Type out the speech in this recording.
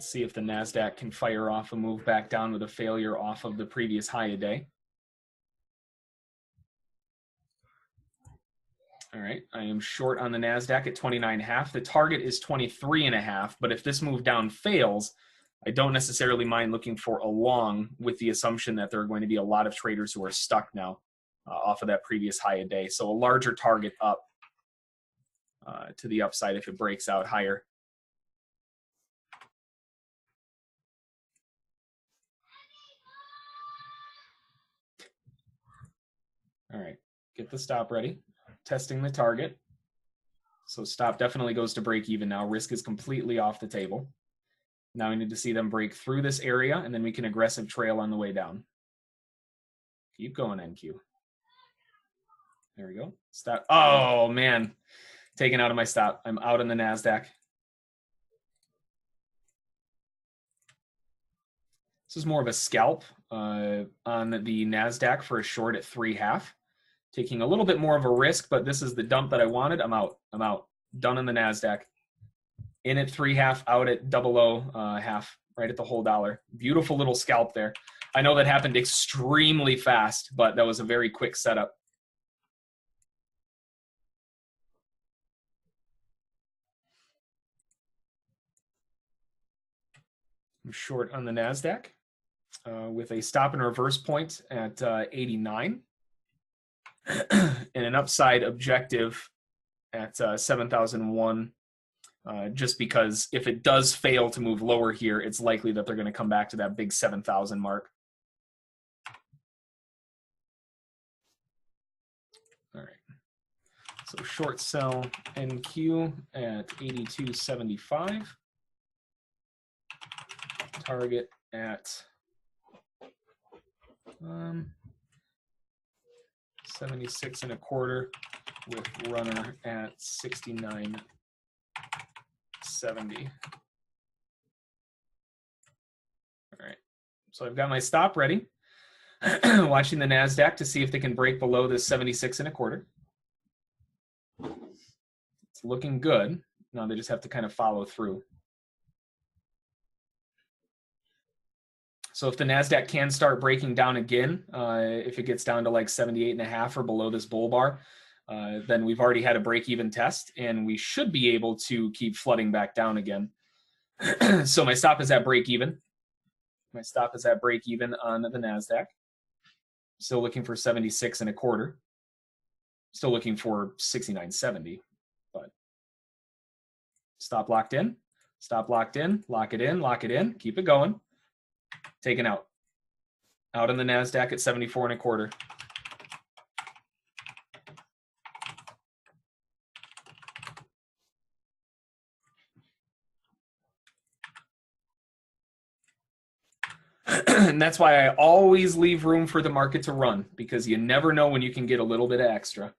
Let's see if the Nasdaq can fire off a move back down with a failure off of the previous high a day. All right, I am short on the Nasdaq at 29.5. The target is 23.5, but if this move down fails, I don't necessarily mind looking for a long with the assumption that there are going to be a lot of traders who are stuck now off of that previous high a day. So a larger target up to the upside if it breaks out higher. All right, get the stop ready. Testing the target. So stop definitely goes to break even now. Risk is completely off the table. Now we need to see them break through this area, and then we can aggressive trail on the way down. Keep going, NQ. There we go. Stop. Oh, man. Taken out of my stop. I'm out on the Nasdaq. This is more of a scalp on the Nasdaq for a short at 3.5. Taking a little bit more of a risk, but this is the dump that I wanted. I'm out. I'm out. Done on the Nasdaq. In at 3.5, out at 0.00 right at the whole dollar. Beautiful little scalp there. I know that happened extremely fast, but that was a very quick setup. I'm short on the Nasdaq with a stop and reverse point at 89 and an upside objective at 7,001. Just because if it does fail to move lower here, it's likely that they're going to come back to that big 7,000 mark. All right. So short sell NQ at 82.75. Target at 76.25 with runner at 69.70. All right, so I've got my stop ready. Watching the Nasdaq to see if they can break below this 76.25. It's looking good. Now they just have to kind of follow through. So if the Nasdaq can start breaking down again, if it gets down to like 78.5 or below this bull bar, then we've already had a break-even test, and we should be able to keep flooding back down again. So my stop is at break-even. My stop is at break-even on the Nasdaq. Still looking for 76.25. Still looking for 69.70, but stop locked in. Stop locked in. Lock it in. Lock it in. Keep it going. Taken out. Out on the Nasdaq at 74.25. And that's why I always leave room for the market to run, because you never know when you can get a little bit of extra.